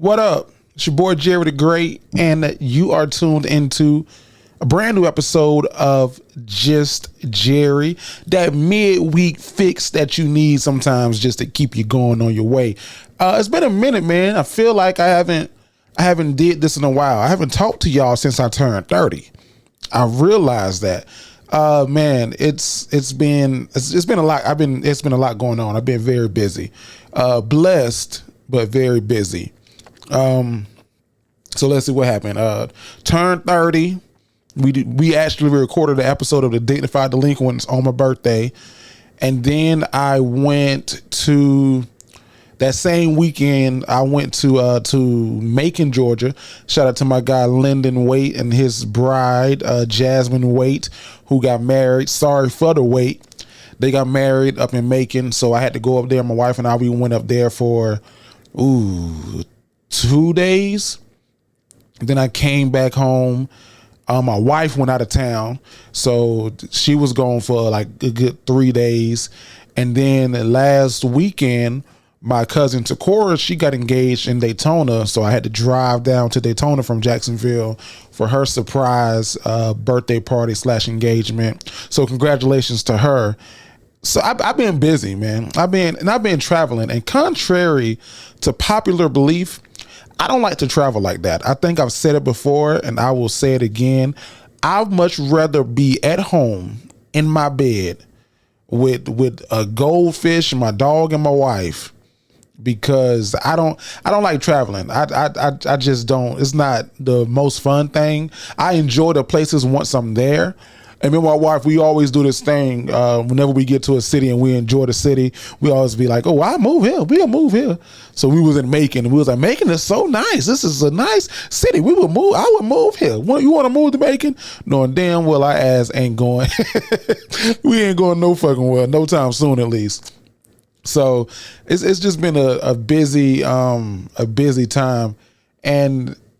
What up? It's your boy Jerry the Great, and you are tuned into a brand new episode of Just Jerry, that midweek fix that you need sometimes just to keep you going on your way. It's been a minute, man. I feel like I haven't did this in a while. I haven't talked to y'all since I turned 30. I realized that. Man, it's been a lot. It's been a lot going on. I've been very busy, blessed, but very busy. So let's see what happened. Turned 30. We actually recorded the episode of the Dignified Delinquents on my birthday. And then I went to that same weekend. I went to Macon, Georgia. Shout out to my guy, Lyndon Waite, and his bride, Jasmine Waite, who got married. Sorry for the wait. They got married up in Macon. So I had to go up there. My wife and I, we went up there for, 2 days. Then I came back home. My wife went out of town, so she was gone for like a good 3 days. And then last weekend, my cousin Takora, she got engaged in Daytona, so I had to drive down to Daytona from Jacksonville for her surprise birthday party / engagement. So congratulations to her. So I've been busy, man. I've been traveling, and contrary to popular belief, I don't like to travel like that. I think I've said it before, and I will say it again. I'd much rather be at home in my bed with a goldfish, my dog, and my wife, because I don't like traveling. I just don't. It's not the most fun thing. I enjoy the places once I'm there. And me and my wife, we always do this thing whenever we get to a city and we enjoy the city. We always be like, "Oh, I'll move here. We'll move here." So we was in Macon, and we was like, "Macon is so nice. This is a nice city. We would move. I would move here. You want to move to Macon?" Knowing damn well our ass ain't going. We ain't going no fucking well, no time soon at least. So it's just been a busy time,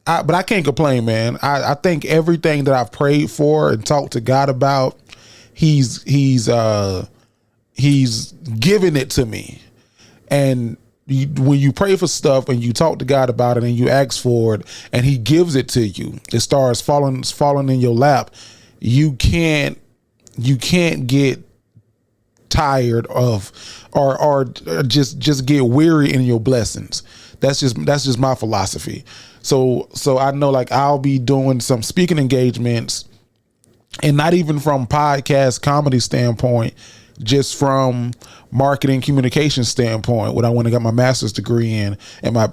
but I can't complain, man. I think everything that I've prayed for and talked to God about, he's given it to me. And when you pray for stuff and you talk to God about it and you ask for it and he gives it to you, it starts falling in your lap. You can't get tired of or just get weary in your blessings. That's just my philosophy. So I know, like, I'll be doing some speaking engagements, and not even from podcast comedy standpoint, just from marketing communication standpoint, what I want to get my master's degree in and my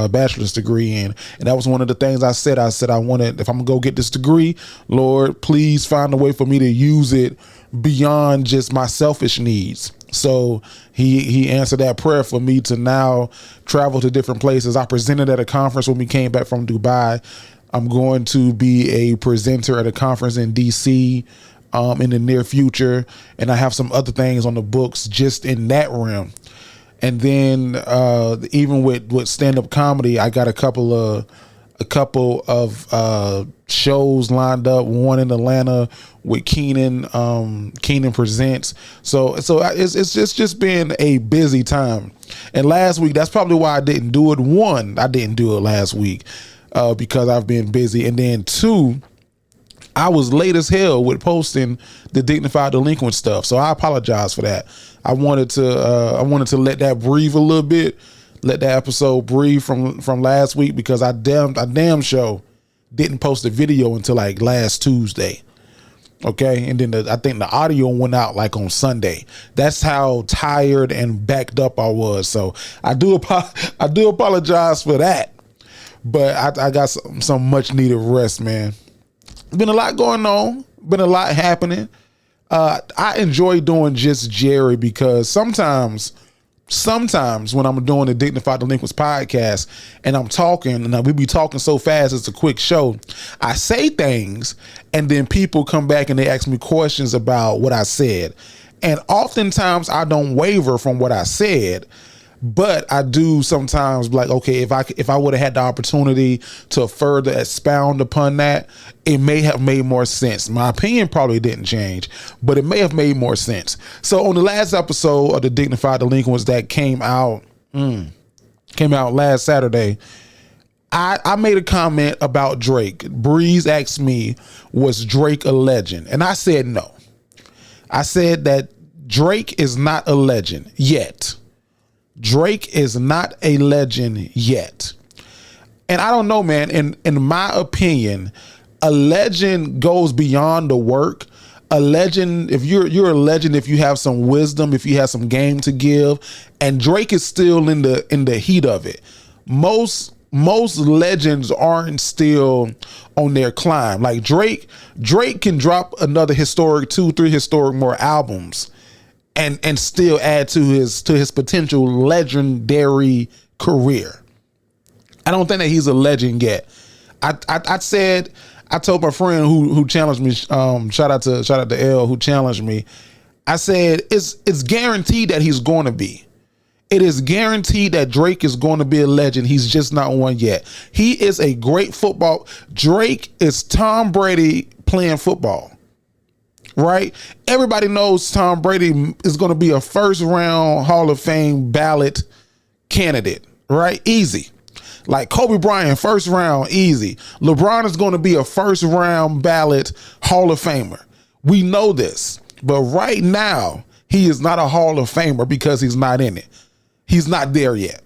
bachelor's degree in. And that was one of the things I said. I wanted, if I'm gonna go get this degree, Lord, please find a way for me to use it beyond just my selfish needs. So he answered that prayer for me to now travel to different places. I presented at a conference when we came back from Dubai. I'm going to be a presenter at a conference in DC in the near future, and I have some other things on the books just in that realm. And then even with stand-up comedy, I got a couple of shows lined up. One in Atlanta with Keenan Presents. So it's just been a busy time. And last week, that's probably why I didn't do it. One, I didn't do it last week because I've been busy. And then two, I was late as hell with posting the Dignified Delinquent stuff. So I apologize for that. I wanted to let that breathe a little bit. Let that episode breathe from last week, because I damn sure didn't post a video until like last Tuesday. Okay. And then I think the audio went out like on Sunday. That's how tired and backed up I was. So I do apologize for that, but I got some much needed rest, man. Been a lot going on, been a lot happening. I enjoy doing Just Jerry because sometimes when I'm doing the Dignified Delinquents podcast and I'm talking, and we be talking so fast, it's a quick show, I say things and then people come back and they ask me questions about what I said. And oftentimes I don't waver from what I said, but I do sometimes like, okay, if I would have had the opportunity to further expound upon that, it may have made more sense. My opinion probably didn't change, but it may have made more sense. So on the last episode of the Dignified Delinquents that came out last Saturday, I made a comment about Drake. Breeze asked me, was Drake a legend? And I said no. I said that Drake is not a legend yet. Drake is not a legend yet. And I don't know, man. In my opinion, a legend goes beyond the work. A legend, if you're a legend, if you have some wisdom, if you have some game to give, and Drake is still in the heat of it. Most legends aren't still on their climb. Like Drake can drop another historic 2-3 historic more albums and still add to his potential legendary career. I don't think that he's a legend yet. I told my friend who challenged me, shout out to L who challenged me. I said it's guaranteed that he's going to be. It is guaranteed that Drake is going to be a legend. He's just not one yet. He is a great football. Drake is Tom Brady playing football, right? Everybody knows Tom Brady is going to be a first round Hall of Fame ballot candidate, right? Easy. Like Kobe Bryant, first round, easy. LeBron is going to be a first round ballot Hall of Famer. We know this, but right now he is not a Hall of Famer because he's not in it. He's not there yet.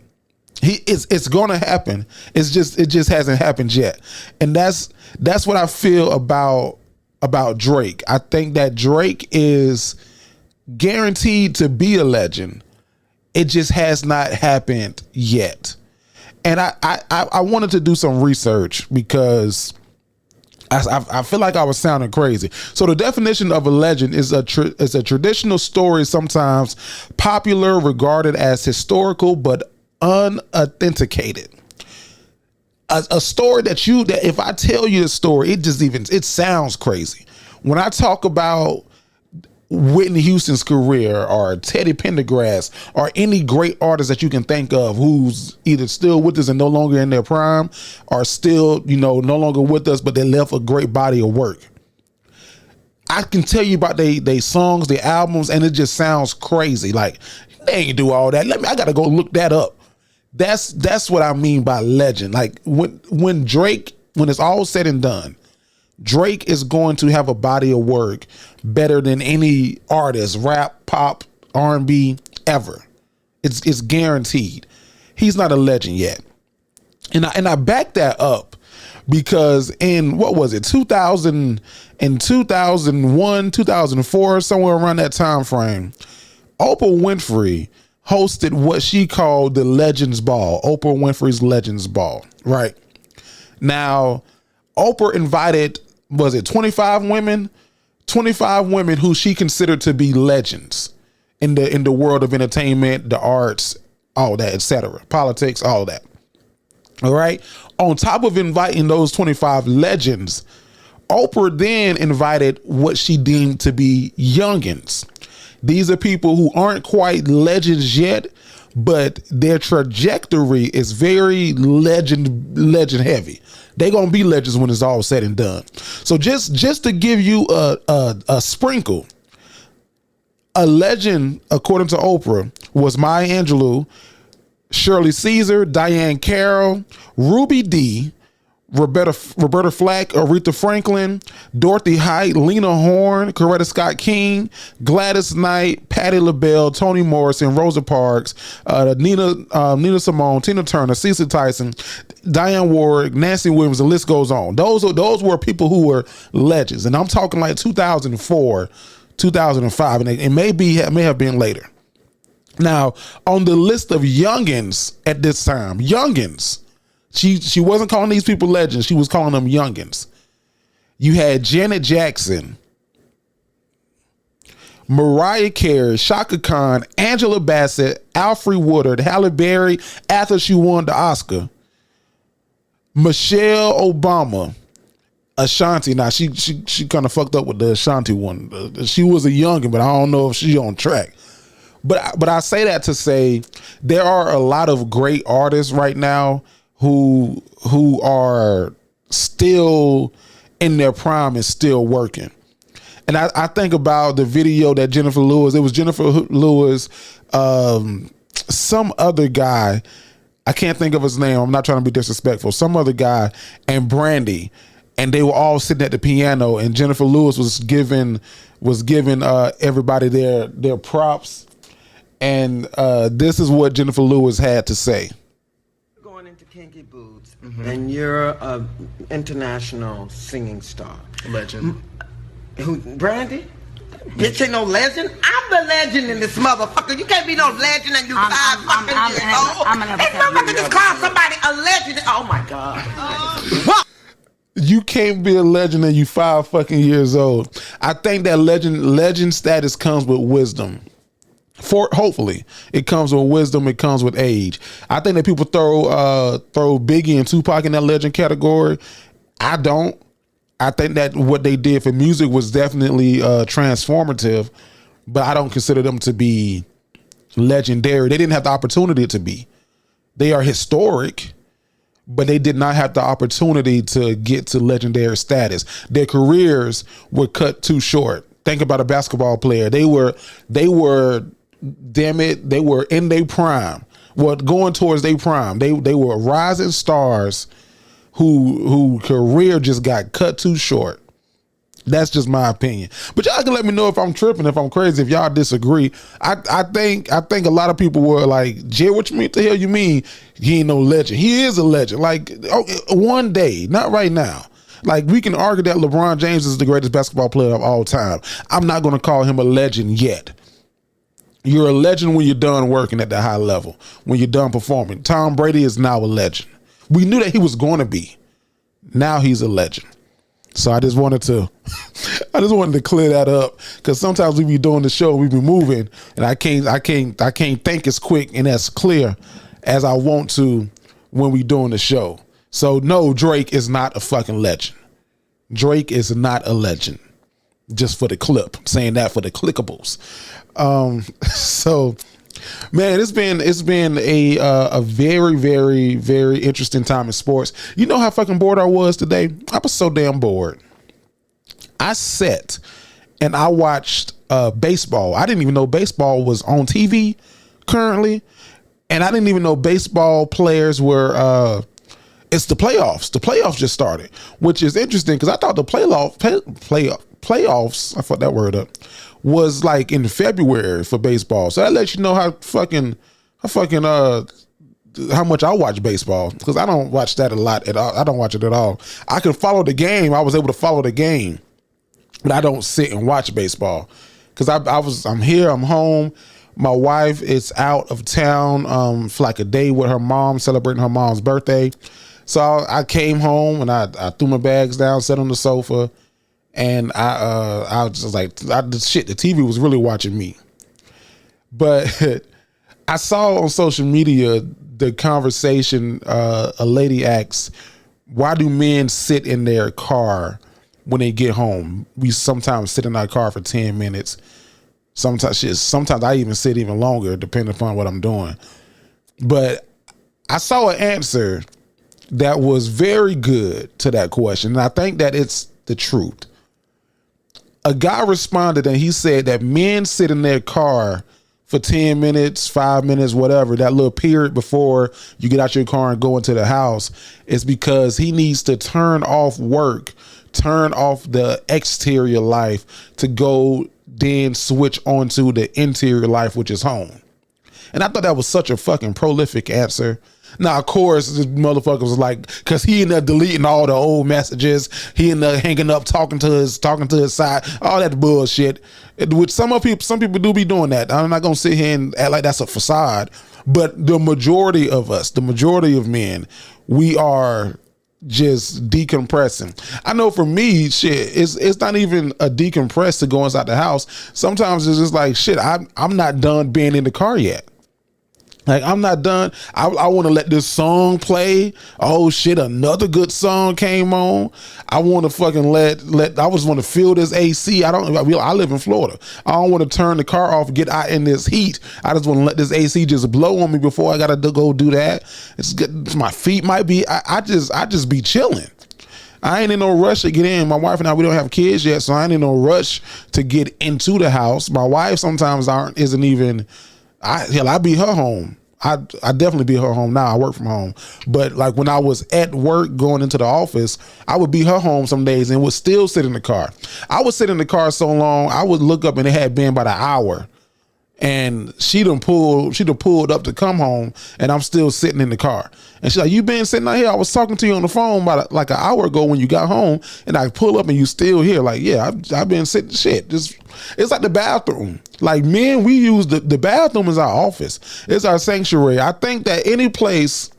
It's going to happen. It just hasn't happened yet. And that's what I feel about Drake. I think that Drake is guaranteed to be a legend. It just has not happened yet. And I wanted to do some research because I feel like I was sounding crazy. So the definition of a legend is a traditional story, sometimes popular, regarded as historical, but unauthenticated. A story that if I tell you the story, it sounds crazy. When I talk about Whitney Houston's career or Teddy Pendergrass or any great artist that you can think of who's either still with us and no longer in their prime or still, no longer with us, but they left a great body of work. I can tell you about they songs, their albums, and it just sounds crazy. Like they ain't do all that. I gotta go look that up. That's what I mean by legend. Like when Drake, when it's all said and done, Drake is going to have a body of work better than any artist, rap, pop, R&B ever. It's guaranteed. He's not a legend yet. And I back that up because in what was it, 2000 and 2001, 2004, somewhere around that time frame, Oprah Winfrey hosted what she called the Legends Ball, Oprah Winfrey's Legends Ball, right? Now, Oprah invited, was it 25 women? 25 women who she considered to be legends in the world of entertainment, the arts, all that, etc., politics, all that. All right. On top of inviting those 25 legends, Oprah then invited what she deemed to be youngins. These are people who aren't quite legends yet, but their trajectory is very legend heavy. They're going to be legends when it's all said and done. So just to give you a sprinkle, a legend, according to Oprah, was Maya Angelou, Shirley Caesar, Diane Carroll, Ruby Dee, Roberta Flack, Aretha Franklin, Dorothy Height, Lena Horne, Coretta Scott King, Gladys Knight, Patti LaBelle, Toni Morrison, Rosa Parks, Nina Simone, Tina Turner, Cecil Tyson, Diane Warwick, Nancy Williams. The list goes on. Those were people who were legends, and I'm talking like 2004, 2005, and it may have been later. Now, on the list of youngins at this time, youngins. She wasn't calling these people legends. She was calling them youngins. You had Janet Jackson, Mariah Carey, Shaka Khan, Angela Bassett, Alfre Woodard, Halle Berry, after she won the Oscar, Michelle Obama, Ashanti. Now she kind of fucked up with the Ashanti one. She was a youngin, but I don't know if she's on track. But I say that to say there are a lot of great artists right now who are still in their prime and still working. And I think about the video that Jennifer Lewis, some other guy, I can't think of his name. I'm not trying to be disrespectful. Some other guy and Brandy, and they were all sitting at the piano, and Jennifer Lewis was giving everybody their props, and this is what Jennifer Lewis had to say. Going into Kinky Boots, and you're a international singing star, legend. Who, Brandy? Bitch ain't no legend. I'm the legend in this motherfucker. You can't be no legend and you five fucking years old. And motherfucker just call somebody a legend. Oh my God. What? You can't be a legend and you 5 fucking years old. I think that legend status comes with wisdom. Hopefully it comes with wisdom. It comes with age. I think that people throw Biggie and Tupac in that legend category. I don't. I think that what they did for music was definitely transformative, but I don't consider them to be legendary. They didn't have the opportunity to be. They are historic, but they did not have the opportunity to get to legendary status. Their careers were cut too short. Think about a basketball player. They were, damn it, they were in their prime. Well, going towards their prime. They were rising stars who career just got cut too short. That's just my opinion. But y'all can let me know if I'm tripping, if I'm crazy, if y'all disagree. I think a lot of people were like, Jay, what the hell you mean he ain't no legend? He is a legend. Like, one day, not right now. Like, we can argue that LeBron James is the greatest basketball player of all time. I'm not going to call him a legend yet. You're a legend when you're done working at the high level, when you're done performing. Tom Brady is now a legend. We knew that he was going to be. Now he's a legend. So I just wanted to clear that up, because sometimes we be doing the show, we be moving, and I can't think as quick and as clear as I want to when we doing the show. So no, Drake is not a fucking legend. Drake is not a legend. Just for the clip, I'm saying that for the clickables. So, man, it's been a very, very, very interesting time in sports. You know how fucking bored I was today? I was so damn bored. I sat and I watched baseball. I didn't even know baseball was on TV currently, and I didn't even know baseball players were. It's the playoffs. The playoffs just started, which is interesting because I thought the playoffs. I fucked that word up. Was like in February for baseball. So that lets you know how much I watch baseball, because I don't watch that a lot at all. I don't watch it at all. I can follow the game. I was able to follow the game, but I don't sit and watch baseball because I'm here. I'm home. My wife is out of town for like a day with her mom, celebrating her mom's birthday. So I came home and I threw my bags down, sat on the sofa. And I was just like, the TV was really watching me. But I saw on social media the conversation, a lady asks, why do men sit in their car when they get home? We sometimes sit in our car for 10 minutes. Sometimes I even sit even longer, depending upon what I'm doing. But I saw an answer that was very good to that question. And I think that it's the truth. A guy responded and he said that men sit in their car for 10 minutes, 5 minutes, whatever, that little period before you get out your car and go into the house, is because he needs to turn off work, turn off the exterior life to go then switch onto the interior life, which is home. And I thought that was such a fucking prolific answer. Now, of course, this motherfucker was like, because he ended up deleting all the old messages. He ended up hanging up, talking to his side, all that bullshit. Which some people do be doing that. I'm not gonna sit here and act like that's a facade. But the majority of us, the majority of men, we are just decompressing. I know for me, shit, it's not even a decompress to go inside the house. Sometimes it's just like, shit, I'm not done being in the car yet. Like, I'm not done. I want to let this song play. Oh shit, another good song came on. I want to fucking I just want to feel this AC. I live in Florida. I don't want to turn the car off, get out in this heat. I just want to let this AC just blow on me before I got to go do that. It's good. My feet might be, I just be chilling. I ain't in no rush to get in. My wife and I, we don't have kids yet, so I ain't in no rush to get into the house. My wife sometimes I be her home. I definitely be her home now. I work from home. But like when I was at work going into the office, I would be her home some days and would still sit in the car. I would sit in the car so long, I would look up and it had been about an hour. And she'd have pulled up to come home, and I'm still sitting in the car. And she's like, "You been sitting out here? I was talking to you on the phone about like an hour ago when you got home, and I pull up and you still here." Like, yeah, I've been sitting shit. Just it's like the bathroom. Like men, we use the bathroom as our office. It's our sanctuary. I think that any place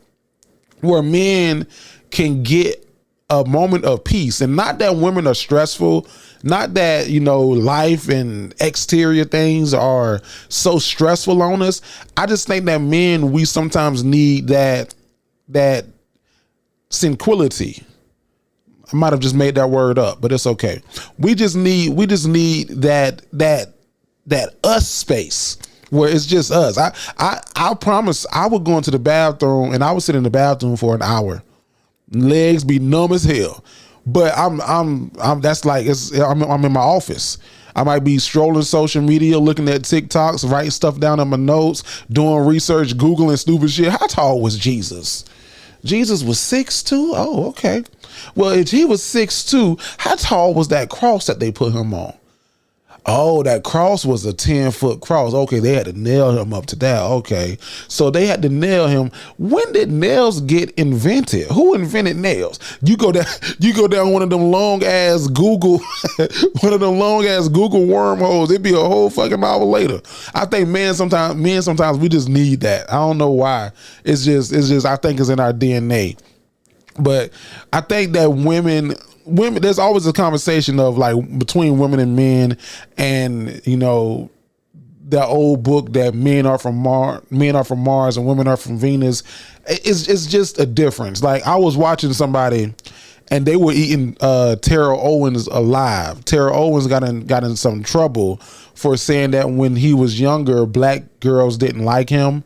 where men can get a moment of peace, and not that women are stressful, not that, you know, life and exterior things are so stressful on us. I just think that men, we sometimes need that tranquility. I might have just made that word up, but it's okay. We just need that us space where it's just us. I promise I would go into the bathroom and I would sit in the bathroom for an hour. Legs be numb as hell. But I'm that's like I'm in my office. I might be strolling social media, looking at TikToks, writing stuff down in my notes, doing research, Googling stupid shit. How tall was Jesus? Jesus was 6'2". Oh, okay. Well, if he was 6'2", how tall was that cross that they put him on? Oh, that cross was a 10-foot cross. Okay, they had to nail him up to that. Okay, so they had to nail him. When did nails get invented? Who invented nails? You go down one of them long ass Google, wormholes. It'd be a whole fucking hour later. I think men sometimes we just need that. I don't know why. It's just I think it's in our DNA. But I think that women, there's always a conversation of like between women and men, and you know, that old book that men are from Mars and women are from Venus. It's just a difference. Like I was watching somebody and they were eating Terrell Owens alive. Terrell Owens got in some trouble for saying that when he was younger, black girls didn't like him.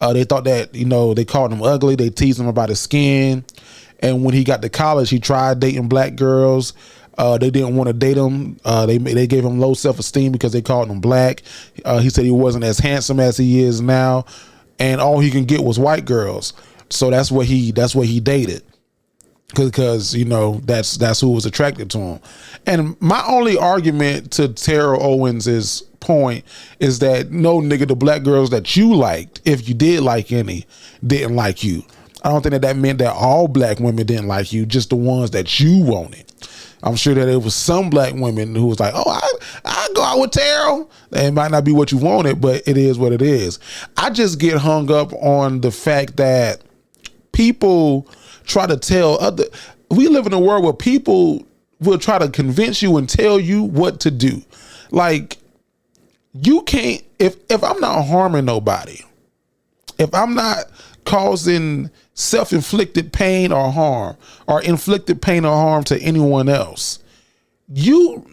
They thought that, you know, they called him ugly. They teased him about his skin. And when he got to college, he tried dating black girls. They didn't want to date him. They gave him low self-esteem because they called him black. He said he wasn't as handsome as he is now, and all he can get was white girls. So that's what he dated, because you know that's who was attracted to him. And my only argument to Terrell Owens' point is that no, nigga, the black girls that you liked, if you did like any, didn't like you. I don't think that meant that all black women didn't like you, just the ones that you wanted. I'm sure that there was some black women who was like, oh, I go out with Terrell. It might not be what you wanted, but it is what it is. I just get hung up on the fact that people try to we live in a world where people will try to convince you and tell you what to do. Like, you can't, if I'm not harming nobody, if I'm not causing self-inflicted pain or harm, or inflicted pain or harm to anyone else, you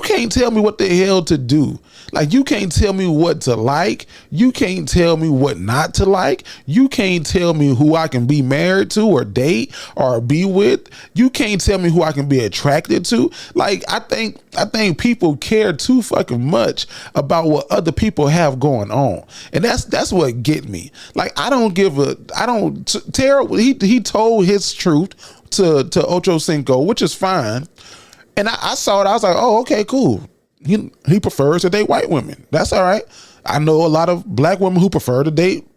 can't tell me what the hell to do. Like, you can't tell me what to like. You can't tell me what not to like. You can't tell me who I can be married to or date or be with. You can't tell me who I can be attracted to. Like, I think people care too fucking much about what other people have going on. And that's what get me. Like, Terrell, he told his truth to Ocho Cinco, which is fine. And I saw it. I was like, oh, okay, cool. He prefers to date white women. That's all right. I know a lot of black women who prefer to date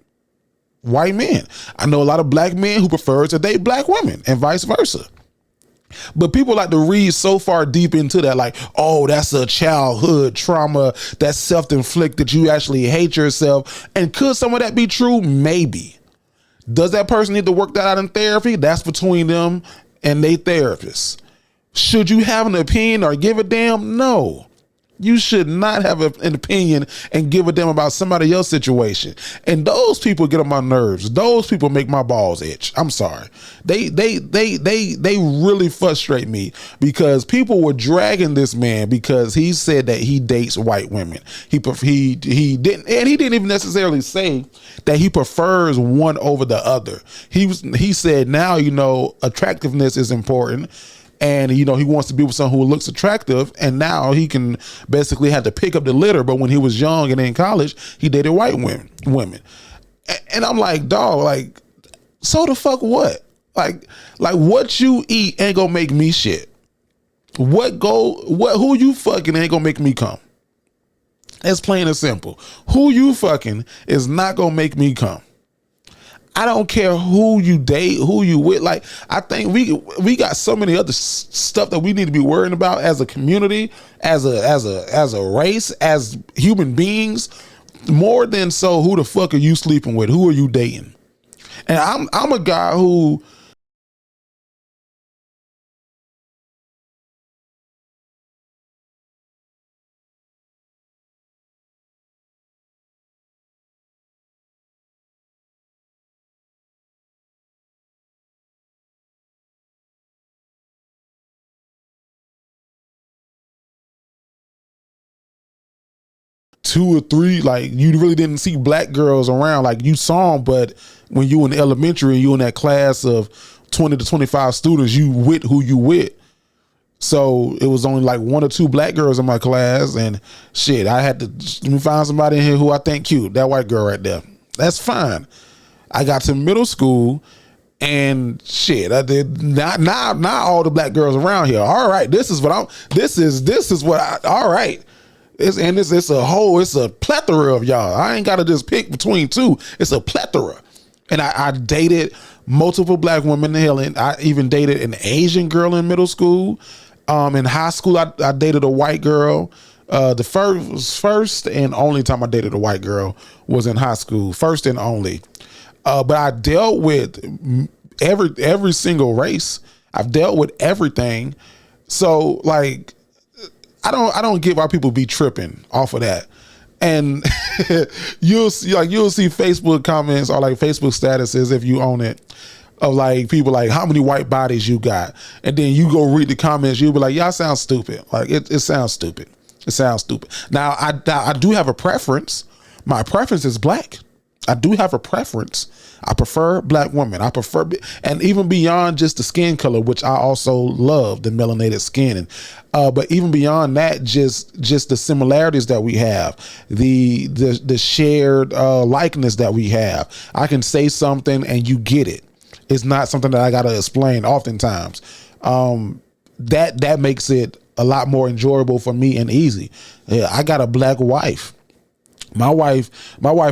white men. I know a lot of black men who prefer to date black women, and vice versa. But people like to read so far deep into that, like, oh, that's a childhood trauma, that's self-inflicted, you actually hate yourself. And could some of that be true? Maybe. Does that person need to work that out in therapy? That's between them and their therapist. Should you have an opinion or give a damn? No. You should not have an opinion and give a damn about somebody else's situation. And those people get on my nerves. Those people make my balls itch. I'm sorry. They really frustrate me, because people were dragging this man because he said that he dates white women. He didn't even necessarily say that he prefers one over the other. He said, now, you know, attractiveness is important. And, you know, he wants to be with someone who looks attractive, and now he can basically have to pick up the litter. But when he was young and in college, he dated white women. And I'm like, dog, like, so the fuck what? Like what you eat ain't gonna make me shit. Who you fucking ain't gonna make me come. It's plain and simple. Who you fucking is not gonna make me come. I don't care who you date, who you with. Like, I think we got so many other stuff that we need to be worrying about as a community, as a race, as human beings, more than so who the fuck are you sleeping with? Who are you dating? And I'm a guy who, two or three, like, you really didn't see black girls around. Like, you saw them, but when you in elementary and you in that class of 20 to 25 students, you with who you with. So it was only like one or two black girls in my class, and shit, I had to let me find somebody in here who I think cute. That white girl right there. That's fine. I got to middle school, and shit, I did not all the black girls around here. All right, this is what all right. It's a plethora of y'all. I ain't got to just pick between two. It's a plethora. And I dated multiple black women. Hell, and I even dated an Asian girl in middle school. In high school, I dated a white girl. The first and only time I dated a white girl was in high school. First and only. But I dealt with every single race. I've dealt with everything. So, like, I don't get why people be tripping off of that. And you'll see Facebook comments or like Facebook statuses, if you own it, of like people like, how many white bodies you got? And then you go read the comments, you'll be like, y'all sound stupid. Like, it sounds stupid. It sounds stupid. Now I do have a preference. My preference is black. I do have a preference. I prefer black women. And even beyond just the skin color, which I also love, the melanated skin. But even beyond that, just the similarities that we have, the shared likeness that we have. I can say something and you get it. It's not something that I got to explain oftentimes. That makes it a lot more enjoyable for me and easy. Yeah, I got a black wife. My wife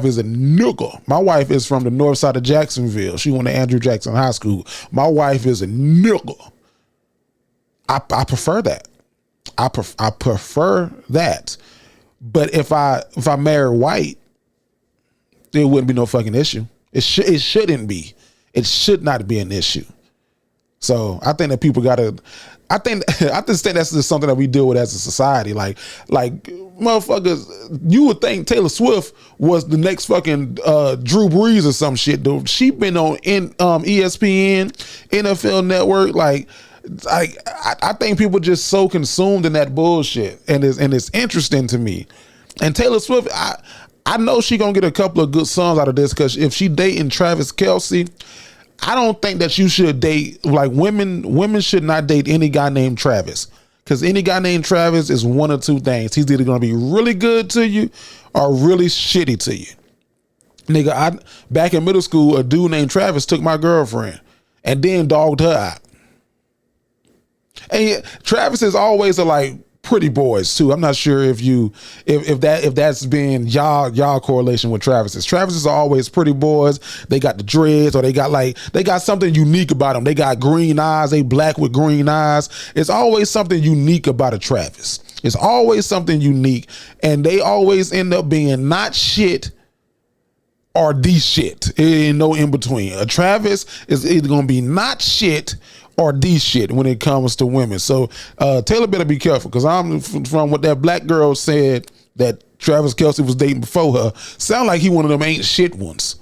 is a nigga. My wife is from the north side of Jacksonville. She went to Andrew Jackson High School. My wife is a nigga. I prefer that. I prefer that. But if I marry white, there wouldn't be no fucking issue. It shouldn't be. It should not be an issue. So I think that people gotta. I just think that's just something that we deal with as a society. Like motherfuckers, you would think Taylor Swift was the next fucking Drew Brees or some shit, dude. She been on ESPN, NFL Network. Like I think people just so consumed in that bullshit, and it's interesting to me. And Taylor Swift, I know she gonna get a couple of good songs out of this, because if she dating Travis Kelce, I don't think that you should date, like, women should not date any guy named Travis, because any guy named Travis is one of two things. He's either going to be really good to you or really shitty to you. Nigga, back in middle school, a dude named Travis took my girlfriend and then dogged her out. And Travis is always like pretty boys too. I'm not sure if that's been y'all correlation with Travis's. Travis is always pretty boys. They got the dreads, or they got something unique about them. They got green eyes. They black with green eyes. It's always something unique about a Travis. It's always something unique, and they always end up being not shit or the shit. Ain't no in between. A Travis is either gonna be not shit or the shit when it comes to women. So Taylor better be careful, because I'm from what that black girl said that Travis Kelce was dating before her. Sound like he one of them ain't shit ones.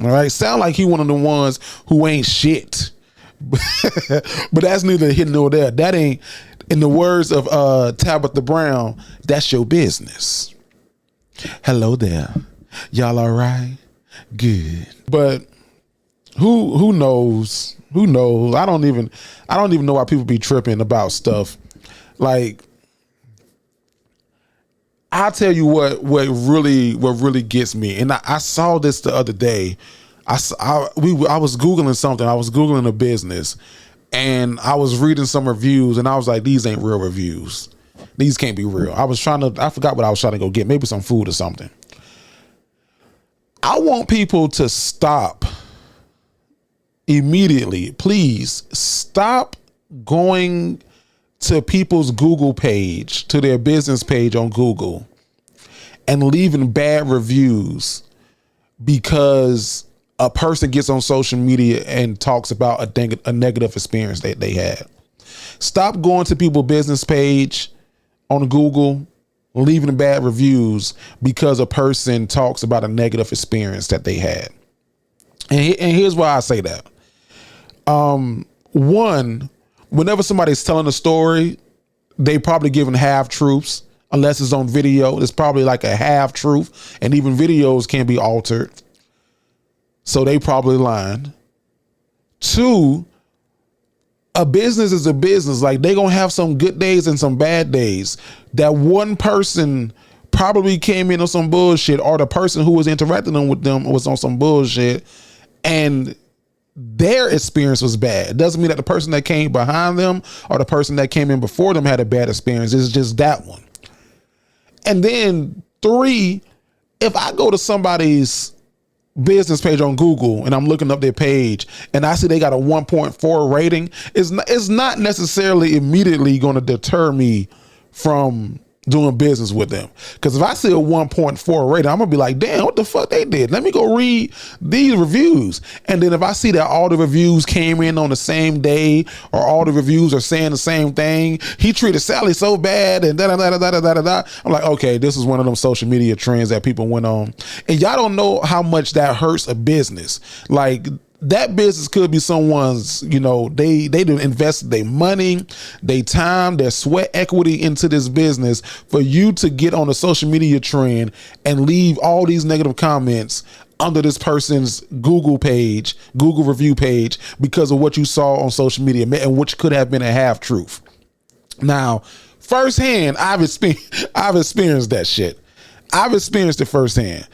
All right, sound like he one of the ones who ain't shit. But that's neither here nor there. That ain't, in the words of Tabitha Brown, that's your business. Hello there, y'all all right? Good. But who knows? Who knows? I don't even know why people be tripping about stuff. Like, I'll tell you what really gets me, and I saw this the other day. I was Googling something. I was Googling a business, and I was reading some reviews, and I was like, these ain't real reviews. These can't be real. I forgot what I was trying to go get, maybe some food or something. I want people to stop immediately. Please stop going to people's Google page, to their business page on Google, and leaving bad reviews because a person gets on social media and talks about a negative experience that they had. Stop going to people's business page on Google, leaving bad reviews because a person talks about a negative experience that they had. And here's why I say that. One, whenever somebody's telling a story, they probably giving half truths. Unless it's on video, it's probably like a half truth, and even videos can be altered. So they probably lying. Two, a business is a business. Like, they gonna have some good days and some bad days. That one person probably came in on some bullshit, or the person who was interacting with them was on some bullshit, and their experience was bad. It doesn't mean that the person that came behind them or the person that came in before them had a bad experience. It's just that one. And then three, if I go to somebody's business page on Google and I'm looking up their page and I see they got a 1.4 rating, it's not necessarily immediately going to deter me from doing business with them. Because if I see a 1.4 rating, I'm gonna be like, damn, what the fuck they did? Let me go read these reviews. And then if I see that all the reviews came in on the same day, or all the reviews are saying the same thing, he treated Sally so bad, and da-da-da-da-da-da-da, I'm like, okay, this is one of them social media trends that people went on. And y'all don't know how much that hurts a business. Like, that business could be someone's, they done invested their money, their time, their sweat equity into this business. For you to get on a social media trend and leave all these negative comments under this person's Google review page because of what you saw on social media, and which could have been a half truth. Now, firsthand, I've experienced that shit. I've experienced it firsthand.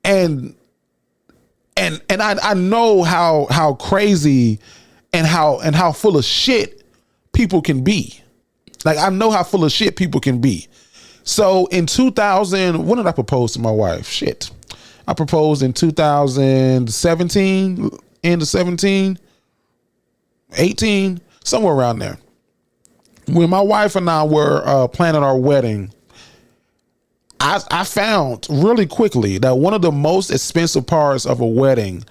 And I know how crazy and how full of shit people can be. Like, I know how full of shit people can be. So in 2000, when did I propose to my wife? Shit. I proposed in 2017, end of 17, 18, somewhere around there. When my wife and I were planning our wedding, I found really quickly that one of the most expensive parts of a wedding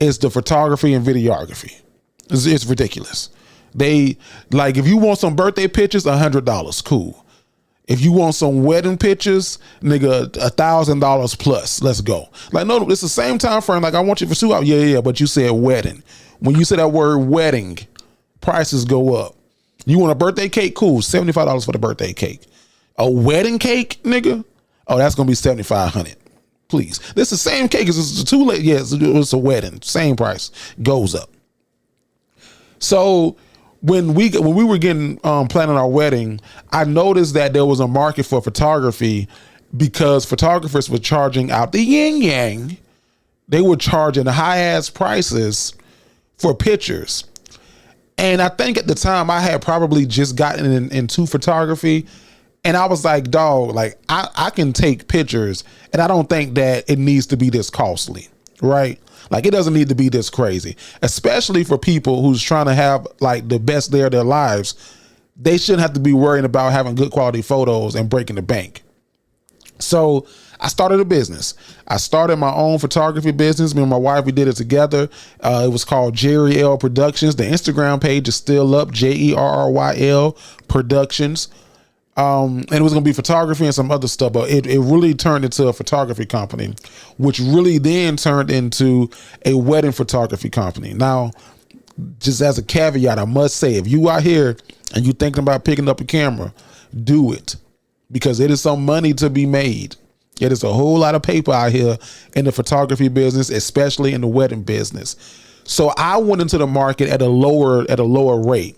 is the photography and videography. It's ridiculous. If you want some birthday pictures, $100, cool. If you want some wedding pictures, nigga, $1,000 plus. Let's go. Like, no, it's the same time frame. Like, I want you for 2 hours. Yeah, but you said wedding. When you say that word wedding, prices go up. You want a birthday cake? Cool, $75 for the birthday cake. A wedding cake, nigga? Oh, that's gonna be $7,500. Please, this is the same cake as it's too late. Yes, it's a wedding. Same price goes up. So when we were getting planning our wedding, I noticed that there was a market for photography because photographers were charging out the yin yang. They were charging high ass prices for pictures, and I think at the time I had probably just gotten into photography. And I was like, dog, like I can take pictures, and I don't think that it needs to be this costly, right? Like, it doesn't need to be this crazy, especially for people who's trying to have like the best day of their lives. They shouldn't have to be worrying about having good quality photos and breaking the bank. So I started a business. I started my own photography business. Me and my wife, we did it together. It was called Jerry L Productions. The Instagram page is still up, JERRYL Productions. And it was going to be photography and some other stuff, but it really turned into a photography company, which really then turned into a wedding photography company. Now, just as a caveat, I must say, if you out here and you thinking about picking up a camera, do it, because it is some money to be made. It is a whole lot of paper out here in the photography business, especially in the wedding business. So I went into the market at a lower rate.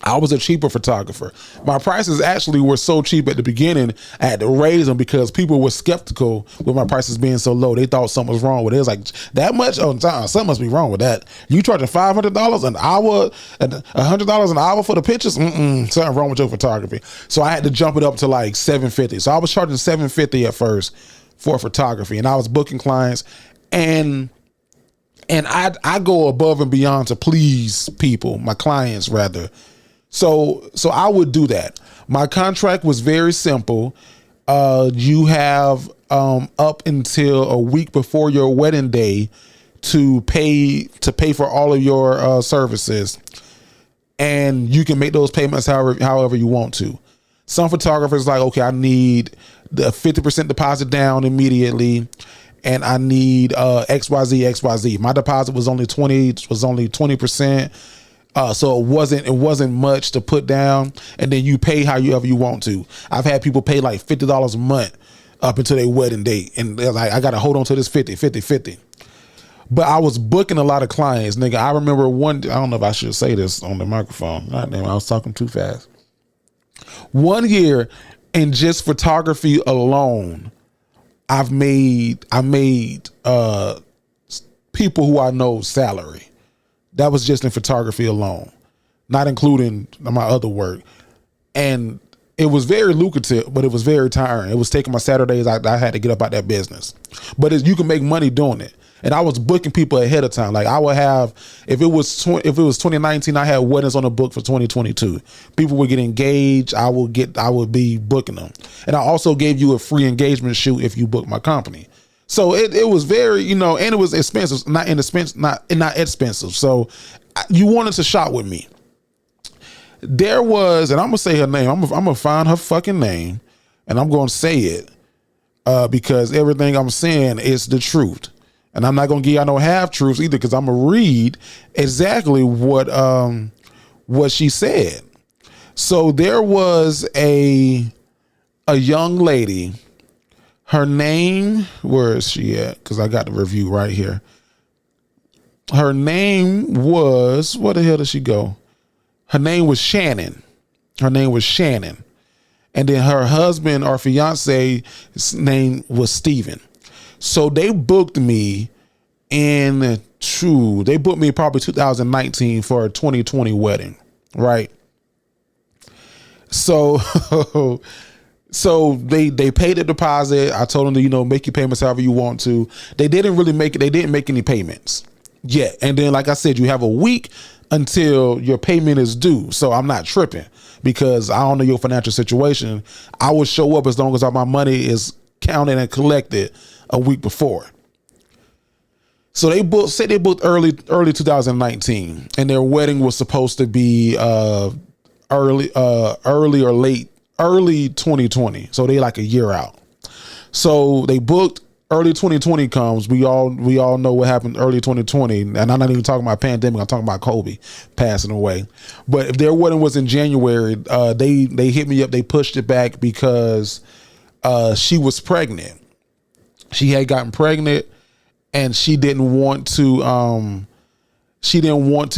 I was a cheaper photographer. My prices actually were so cheap at the beginning, I had to raise them because people were skeptical with my prices being so low. They thought something was wrong with it. It was like, that much? Oh, something must be wrong with that. You charging $500 an hour and $100 an hour for the pictures? Something wrong with your photography. So I had to jump it up to like $750. So I was charging $750 at first for photography, and I was booking clients, and I go above and beyond to please people, my clients rather. So I would do that. My contract was very simple. You have up until a week before your wedding day to pay for all of your services, and you can make those payments however you want to. Some photographers like, okay, I need the 50% deposit down immediately, and I need XYZ. My deposit was only 20%. So it wasn't much to put down, and then you pay however you want to. I've had people pay like $50 a month up until their wedding date, and they're like, I got to hold on to this 50. But I was booking a lot of clients, nigga. I remember I don't know if I should say this on the microphone. God damn, I was talking too fast. 1 year in just photography alone, I made people who I know salary. That was just in photography alone, not including my other work. And it was very lucrative, but it was very tiring. It was taking my Saturdays. I had to get up out that business. But you can make money doing it. And I was booking people ahead of time. Like I would have, if it was 2019, I had weddings on the book for 2022. People would get engaged. I would be booking them. And I also gave you a free engagement shoot if you book my company. So it was very, and it was expensive, not expensive. So you wanted to shop with me. There was, and I'm gonna say her name. I'm gonna find her fucking name, and I'm gonna say it because everything I'm saying is the truth, and I'm not gonna give y'all no half truths either, because I'm gonna read exactly what she said. So there was a young lady. Her name, where is she at? Because I got the review right here. Her name was, where the hell did she go? Her name was Shannon. And then her husband or fiance's name was Steven. So they booked me probably 2019 for a 2020 wedding, right? So they paid the deposit. I told them to, make your payments however you want to. They didn't make any payments yet. And then, like I said, you have a week until your payment is due. So I'm not tripping because I don't know your financial situation. I will show up as long as all my money is counted and collected a week before. So they booked early 2019, and their wedding was supposed to be early 2020. So they like a year out. So they booked. Early 2020 comes. We all know what happened early 2020, and I'm not even talking about pandemic. I'm talking about Kobe passing away. But if their wedding was in January, they hit me up. They pushed it back because she was pregnant. She had gotten pregnant, and she didn't want to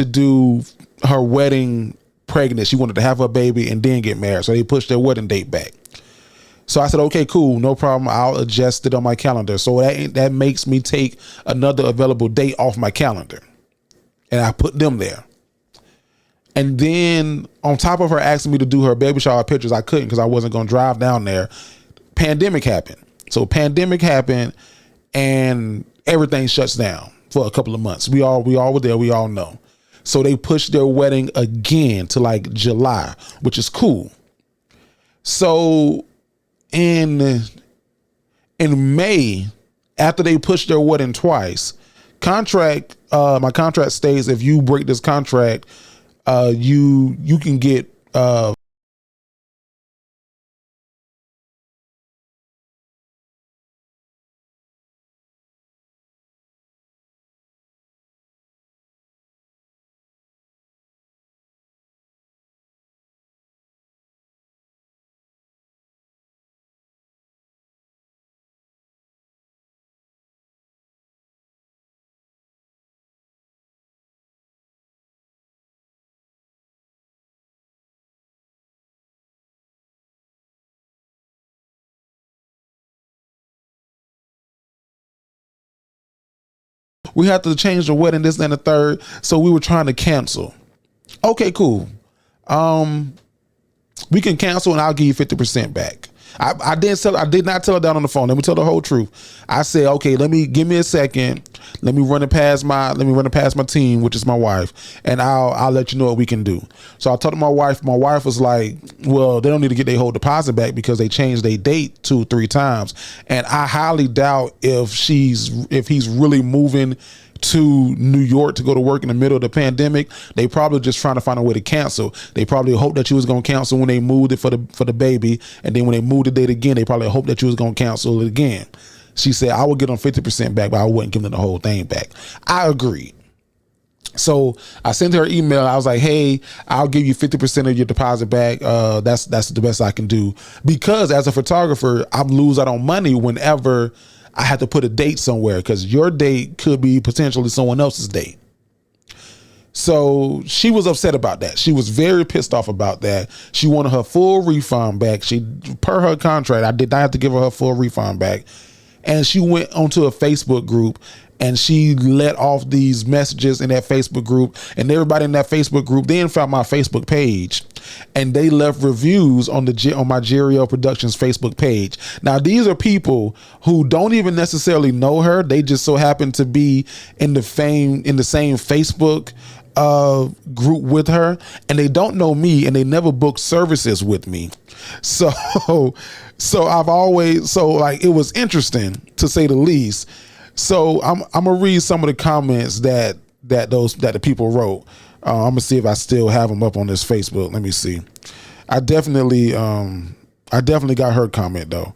do her wedding pregnant. She wanted to have her baby and then get married. So they pushed their wedding date back. So I said, okay, cool, no problem. I'll adjust it on my calendar. So that makes me take another available date off my calendar, and I put them there. And then on top of her asking me to do her baby shower pictures, I couldn't because I wasn't going to drive down there. Pandemic happened. And everything shuts down for a couple of months. We all were there. We all know. So they pushed their wedding again to like July, which is cool. So in May, after they pushed their wedding twice, my contract states if you break this contract, you can get we had to change the wedding, this and the third. So we were trying to cancel. Okay, cool. We can cancel and I'll give you 50% back. I did not tell her that on the phone. Let me tell the whole truth. I said, okay, give me a second. Let me run it past my team, which is my wife, and I'll let you know what we can do. So I told my wife. My wife was like, well, they don't need to get their whole deposit back because they changed their date 2-3 times. And I highly doubt if he's really moving to New York to go to work in the middle of the pandemic. They probably just trying to find a way to cancel. They probably hoped that you was going to cancel when they moved it for the baby, and then when they moved the date again, they probably hoped that you was going to cancel it again. She said, I would get them 50% back, but I wouldn't give them the whole thing back. I agreed. So I sent her an email. I was like, hey, I'll give you 50% of your deposit back. That's the best I can do, because as a photographer, I'm lose out on money whenever I had to put a date somewhere, because your date could be potentially someone else's date. So she was upset about that. She was very pissed off about that. She wanted her full refund back. Per her contract, I did not have to give her full refund back. And she went onto a Facebook group and she let off these messages in that Facebook group, and everybody in that Facebook group then found my Facebook page and they left reviews on my Jeriel Productions Facebook page. Now, these are people who don't even necessarily know her. They just so happen to be in the same Facebook group with her, and they don't know me and they never booked services with me. So it was interesting, to say the least. So I'm gonna read some of the comments that the people wrote. I'm gonna see if I still have them up on this Facebook. Let me see. I definitely got her comment though.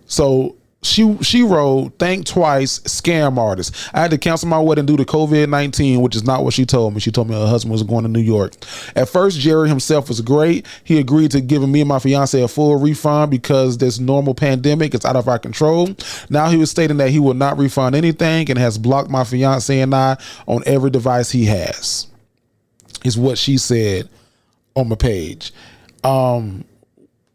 So she wrote, think twice, scam artist. I had to cancel my wedding due to COVID-19, which is not what she told me. She told me her husband was going to New York. At first, Jerry himself was great. He agreed to giving me and my fiance a full refund because this normal pandemic is out of our control. Now he was stating that he will not refund anything and has blocked my fiance and I on every device he has, is what she said on my page.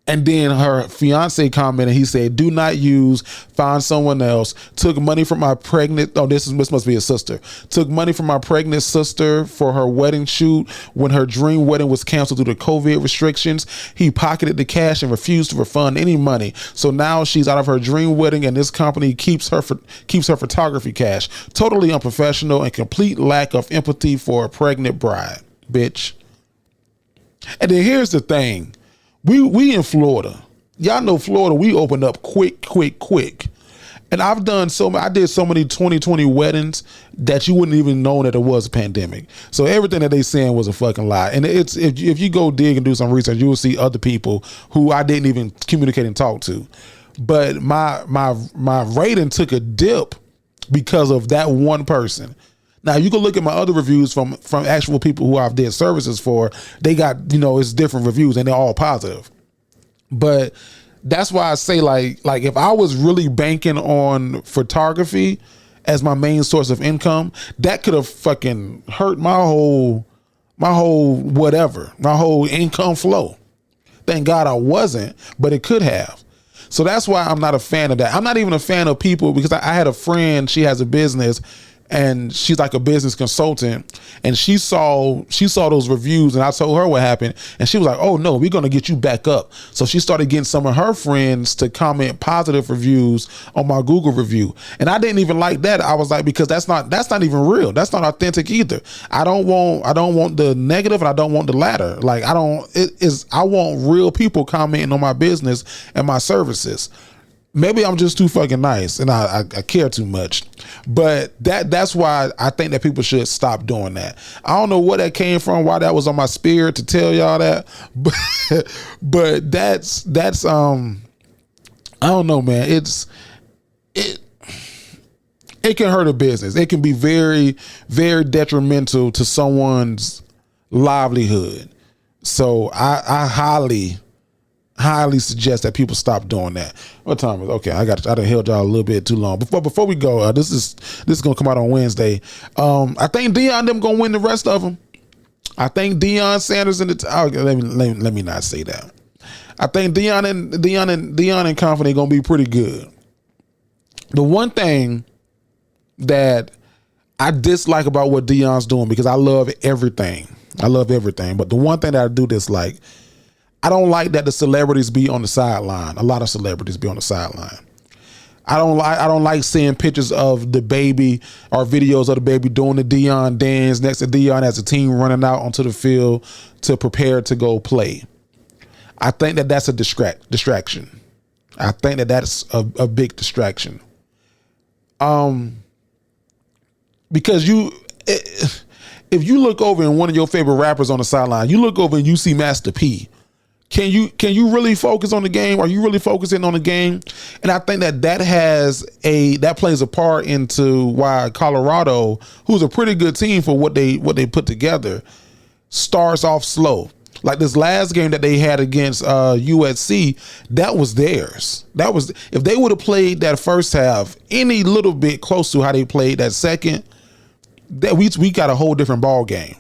And then her fiance commented, he said, do not use, find someone else. Took money from my pregnant, this must be a sister. Took money from my pregnant sister for her wedding shoot when her dream wedding was canceled due to COVID restrictions. He pocketed the cash and refused to refund any money. So now she's out of her dream wedding and this company keeps her photography cash. Totally unprofessional and complete lack of empathy for a pregnant bride, bitch. And then here's the thing. We in Florida. Y'all know Florida, we opened up quick. And I did so many 2020 weddings that you wouldn't even know that it was a pandemic. So everything that they saying was a fucking lie. And it's if you go dig and do some research, you will see other people who I didn't even communicate and talk to. But my rating took a dip because of that one person. Now you can look at my other reviews from actual people who I've did services for. They got, it's different reviews and they're all positive. But that's why I say like if I was really banking on photography as my main source of income, that could have fucking hurt my whole income flow. Thank God I wasn't, but it could have. So that's why I'm not a fan of that. I'm not even a fan of people, because I had a friend, she has a business and she's like a business consultant, and she saw those reviews, and I told her what happened, and she was like, oh no, we're going to get you back up. So she started getting some of her friends to comment positive reviews on my Google review. And I didn't even like that. I was like, because that's not even real. That's not authentic either. I don't want the negative and I don't want the latter. Like I want real people commenting on my business and my services. Maybe I'm just too fucking nice and I care too much, but that's why I think that people should stop doing that. I don't know where that came from, why that was on my spirit to tell y'all that, but that's I don't know, man. It can hurt a business. It can be very, very detrimental to someone's livelihood. So I highly suggest that people stop doing that. What time is it? Okay, I done held y'all a little bit too long. Before we go, this is gonna come out on Wednesday. I think Deion them gonna win the rest of them. I think Deion Sanders let me not say that. I think Deion and company gonna be pretty good. The one thing that I dislike about what Deion's doing because I love everything. I love everything. But the one thing that I do dislike, I don't like that the celebrities be on the sideline. A lot of celebrities be on the sideline. I don't like seeing pictures of the baby or videos of the baby doing the Deion dance next to Deion as a team running out onto the field to prepare to go play. I think that that's a distraction. I think that that's a big distraction. Because if you look over and one of your favorite rappers on the sideline, you look over and you see Master P. Can you really focus on the game? Are you really focusing on the game? And I think that plays a part into why Colorado, who's a pretty good team for what they put together, starts off slow. Like this last game that they had against USC, that was theirs. If they would have played that first half any little bit close to how they played that second, that we got a whole different ball game.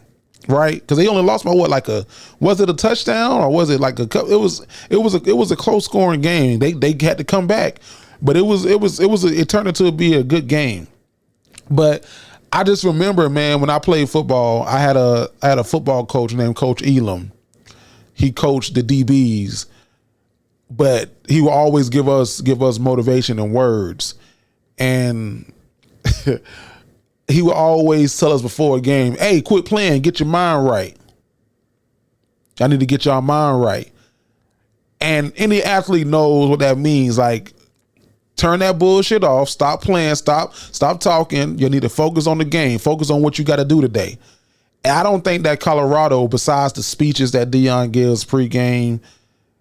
Right, because they only lost by was it a touchdown or was it like it was a close scoring game. They had to come back, but it turned into to be a good game. But I just remember, man, when I played football, I had a football coach named Coach Elam. He coached the DBs, but he would always give us motivation and words, and he would always tell us before a game, hey, quit playing, get your mind right. I need to get your mind right. And any athlete knows what that means. Like, turn that bullshit off, stop playing, stop talking. You need to focus on the game, focus on what you got to do today. And I don't think that Colorado, besides the speeches that Deion gives pregame,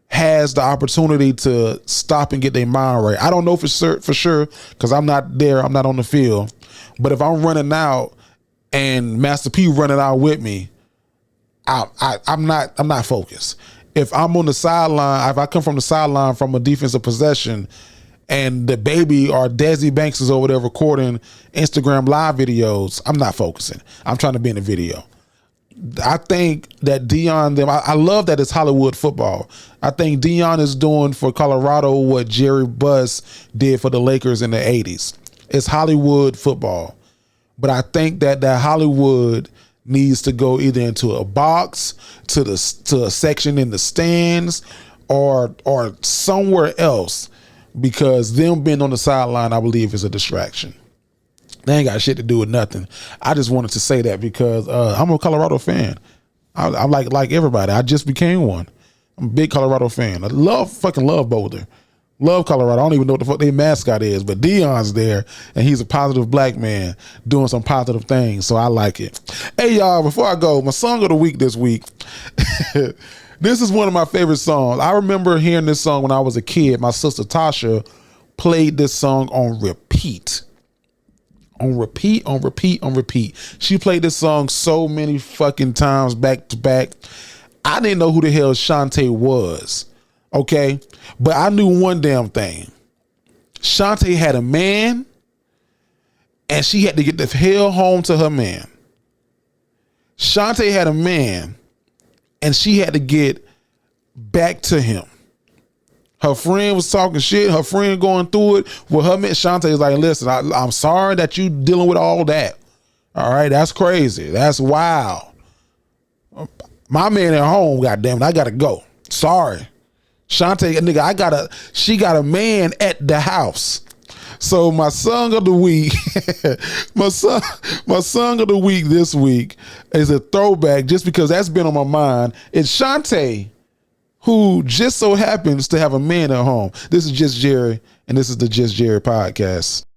has the opportunity to stop and get their mind right. I don't know for sure because I'm not there, I'm not on the field. But if I'm running out and Master P running out with me, I'm not focused. If I'm on the sideline, if I come from the sideline from a defensive possession and the baby or Desi Banks is over there recording Instagram live videos, I'm not focusing. I'm trying to be in the video. I think that Deion, I love that it's Hollywood football. I think Deion is doing for Colorado what Jerry Buss did for the Lakers in the 80s. It's Hollywood football. But I think that Hollywood needs to go either into a box, to a section in the stands, or somewhere else, because them being on the sideline, I believe, is a distraction. They ain't got shit to do with nothing. I just wanted to say that because I'm a Colorado fan. I'm like everybody. I just became one. I'm a big Colorado fan. I fucking love Boulder. Love Colorado. I don't even know what the fuck their mascot is, but Deion's there, and he's a positive black man doing some positive things, so I like it. Hey, y'all, before I go, my song of the week this week, this is one of my favorite songs. I remember hearing this song when I was a kid. My sister Tasha played this song on repeat. On repeat. She played this song so many fucking times back to back. I didn't know who the hell Shantae was. Okay, but I knew one damn thing. Shantae had a man, and she had to get the hell home to her man. Shantae had a man, and she had to get back to him. Her friend was talking shit. Her friend going through it with her man. Shantae was like, listen, I'm sorry that you dealing with all that. All right, that's crazy. That's wild. My man at home, goddamn it, I gotta go. Sorry. Shantae, nigga, she got a man at the house. So my song of the week, my song of the week this week is a throwback just because that's been on my mind. It's Shantae, who just so happens to have a man at home. This is Just Jerry, and this is the Just Jerry podcast.